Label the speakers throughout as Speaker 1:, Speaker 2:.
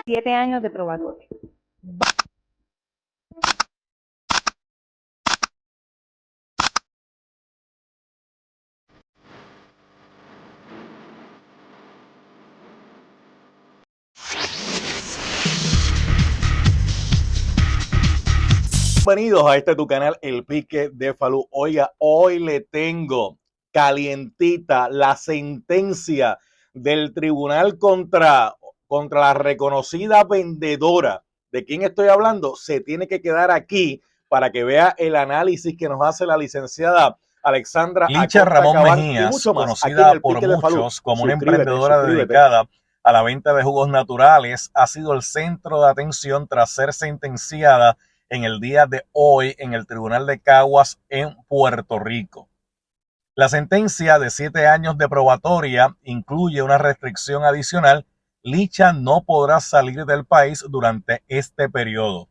Speaker 1: 7 años de probatoria.
Speaker 2: Bienvenidos a tu canal, El Pique de Falú. Oiga, hoy le tengo calientita la sentencia del tribunal contra la reconocida vendedora. ¿De quién estoy hablando? Se tiene que quedar aquí para que vea el análisis que nos hace la licenciada Alexandra
Speaker 3: Licha
Speaker 2: Acosta
Speaker 3: Ramón
Speaker 2: Cabán y
Speaker 3: Mejías,
Speaker 2: mucho más aquí en
Speaker 3: conocida
Speaker 2: El
Speaker 3: por
Speaker 2: Pique de Falú.
Speaker 3: muchos como una
Speaker 2: Suscríbete.
Speaker 3: emprendedora dedicada a la venta de jugos naturales, ha sido el centro de atención tras ser sentenciada en el día de hoy en el Tribunal de Caguas en Puerto Rico. La sentencia de 7 años de probatoria incluye una restricción adicional. Licha no podrá salir del país durante este periodo.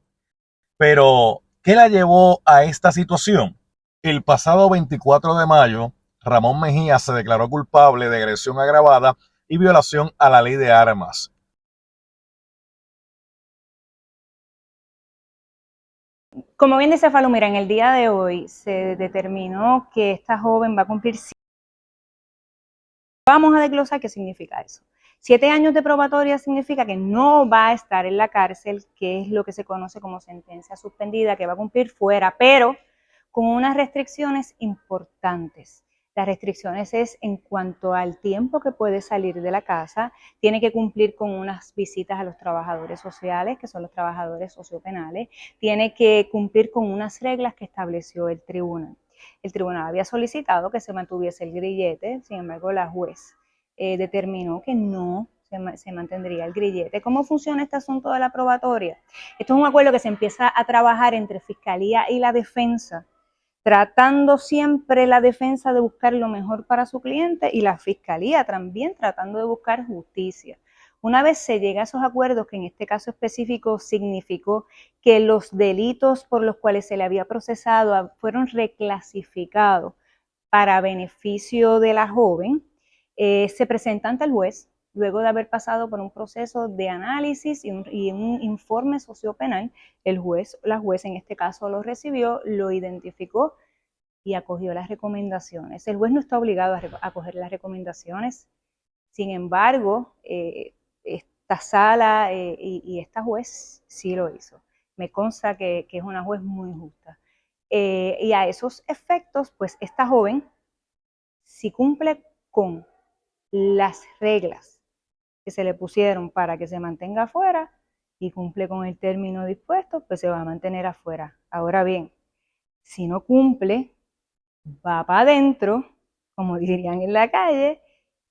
Speaker 3: Pero, ¿qué la llevó a esta situación? El pasado 24 de mayo, Ramón Mejía se declaró culpable de agresión agravada y violación a la ley de armas.
Speaker 1: Como bien dice Falú, mira, en el día de hoy se determinó que esta joven va a cumplir. Vamos a desglosar qué significa eso. 7 años de probatoria significa que no va a estar en la cárcel, que es lo que se conoce como sentencia suspendida, que va a cumplir fuera, pero con unas restricciones importantes. Las restricciones es en cuanto al tiempo que puede salir de la casa, tiene que cumplir con unas visitas a los trabajadores sociales, que son los trabajadores sociopenales, tiene que cumplir con unas reglas que estableció el tribunal. El tribunal había solicitado que se mantuviese el grillete, sin embargo la juez determinó que no se mantendría el grillete. ¿Cómo funciona este asunto de la probatoria? Esto es un acuerdo que se empieza a trabajar entre Fiscalía y la defensa, tratando siempre la defensa de buscar lo mejor para su cliente y la Fiscalía también tratando de buscar justicia. Una vez se llega a esos acuerdos, que en este caso específico significó que los delitos por los cuales se le había procesado fueron reclasificados para beneficio de la joven, se presenta ante el juez, luego de haber pasado por un proceso de análisis y un informe sociopenal. La juez en este caso lo recibió, lo identificó y acogió las recomendaciones. El juez no está obligado a acoger las recomendaciones, sin embargo, esta sala y esta juez sí lo hizo. Me consta que es una juez muy justa. Y a esos efectos, pues esta joven, si cumple con las reglas que se le pusieron para que se mantenga afuera y cumple con el término dispuesto, pues se va a mantener afuera. Ahora bien, si no cumple, va para adentro, como dirían en la calle,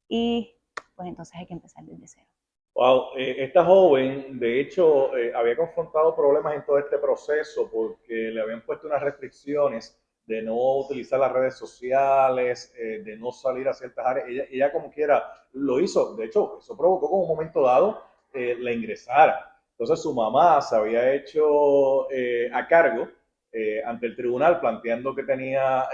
Speaker 1: y pues entonces hay que empezar desde cero.
Speaker 2: Wow, esta joven, de hecho, había confrontado problemas en todo este proceso porque le habían puesto unas restricciones de no utilizar las redes sociales, de no salir a ciertas áreas. Ella como quiera lo hizo. De hecho, eso provocó que en un momento dado la ingresara. Entonces su mamá se había hecho a cargo ante el tribunal planteando que tenía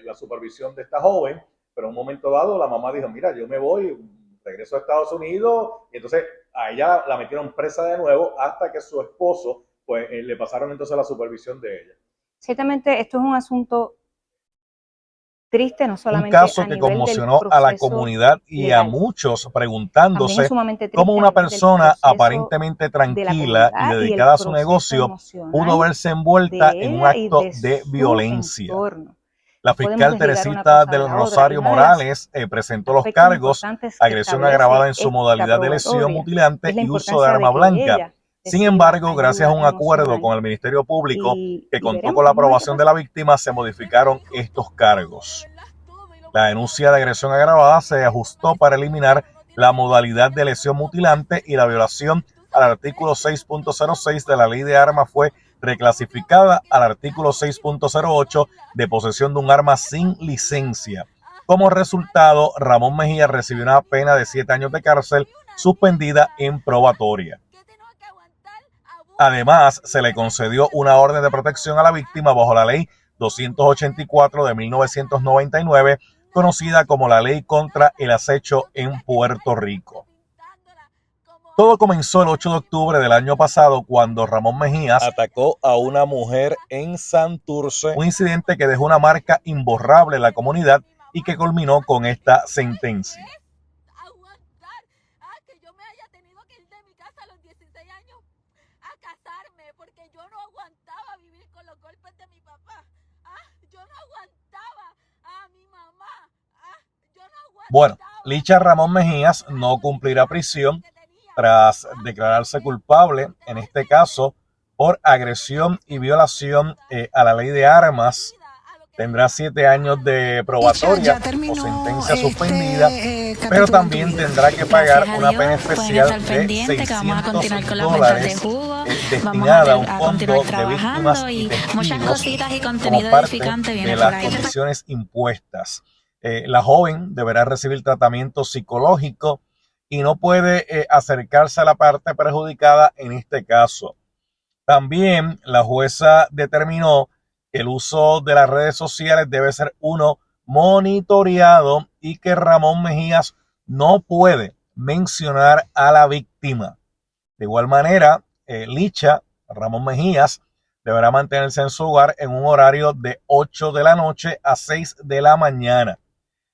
Speaker 2: la supervisión de esta joven, pero en un momento dado la mamá dijo, mira, yo me voy, regresó a Estados Unidos, y entonces a ella la metieron presa de nuevo hasta que su esposo, pues le pasaron entonces la supervisión de ella.
Speaker 1: Ciertamente esto es un asunto triste, no solamente
Speaker 3: un caso que conmocionó a la comunidad y
Speaker 1: legal,
Speaker 3: a muchos, preguntándose cómo una persona aparentemente tranquila y dedicada a su negocio pudo verse envuelta en un acto de violencia. La fiscal Teresita del Rosario Morales presentó los cargos: agresión agravada en su modalidad de lesión mutilante y uso de arma blanca. Sin embargo, gracias a un acuerdo con el Ministerio Público que contó con la aprobación de la víctima, se modificaron estos cargos. La denuncia de agresión agravada se ajustó para eliminar la modalidad de lesión mutilante y la violación al artículo 6.06 de la Ley de Armas fue reclasificada al artículo 6.08 de posesión de un arma sin licencia. Como resultado, Ramón Mejía recibió una pena de 7 años de cárcel suspendida en probatoria. Además, se le concedió una orden de protección a la víctima bajo la Ley 284 de 1999, conocida como la Ley contra el Acecho en Puerto Rico. Todo comenzó el 8 de octubre del año pasado cuando Ramón Mejías atacó a una mujer en Santurce, un incidente que dejó una marca imborrable en la comunidad y que culminó con esta sentencia. Bueno, Licha Ramón Mejías no cumplirá prisión tras declararse culpable, en este caso, por agresión y violación a la ley de armas. Tendrá 7 años de probatoria o sentencia suspendida, pero también tendrá que pagar una pena especial de $600 destinada a un fondo de víctimas y testigos como parte de las condiciones impuestas. La joven deberá recibir tratamiento psicológico y no puede acercarse a la parte perjudicada en este caso. También la jueza determinó que el uso de las redes sociales debe ser uno monitoreado y que Ramón Mejías no puede mencionar a la víctima. De igual manera, Licha Ramón Mejías deberá mantenerse en su hogar en un horario de 8 de la noche a 6 de la mañana.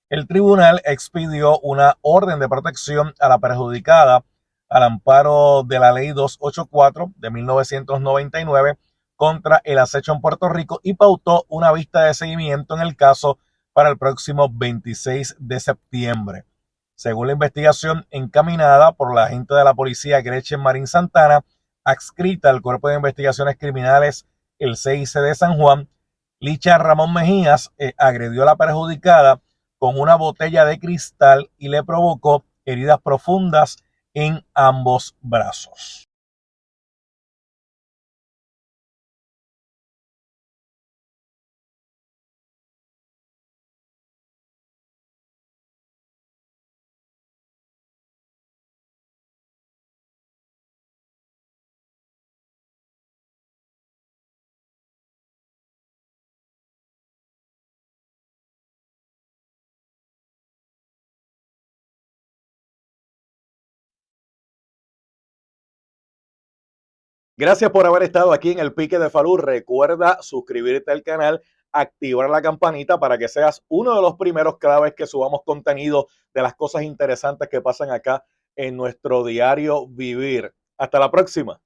Speaker 3: El tribunal expidió una orden de protección a la perjudicada al amparo de la ley 284 de 1999 contra el acecho en Puerto Rico y pautó una vista de seguimiento en el caso para el próximo 26 de septiembre. Según la investigación encaminada por la agente de la policía Gretchen Marín Santana, adscrita al Cuerpo de Investigaciones Criminales, el CIC de San Juan, Licha Ramón Mejías agredió a la perjudicada con una botella de cristal y le provocó heridas profundas en ambos brazos. Gracias por haber estado aquí en el Pique de Falú. Recuerda suscribirte al canal, activar la campanita para que seas uno de los primeros cada vez que subamos contenido de las cosas interesantes que pasan acá en nuestro diario vivir. Hasta la próxima.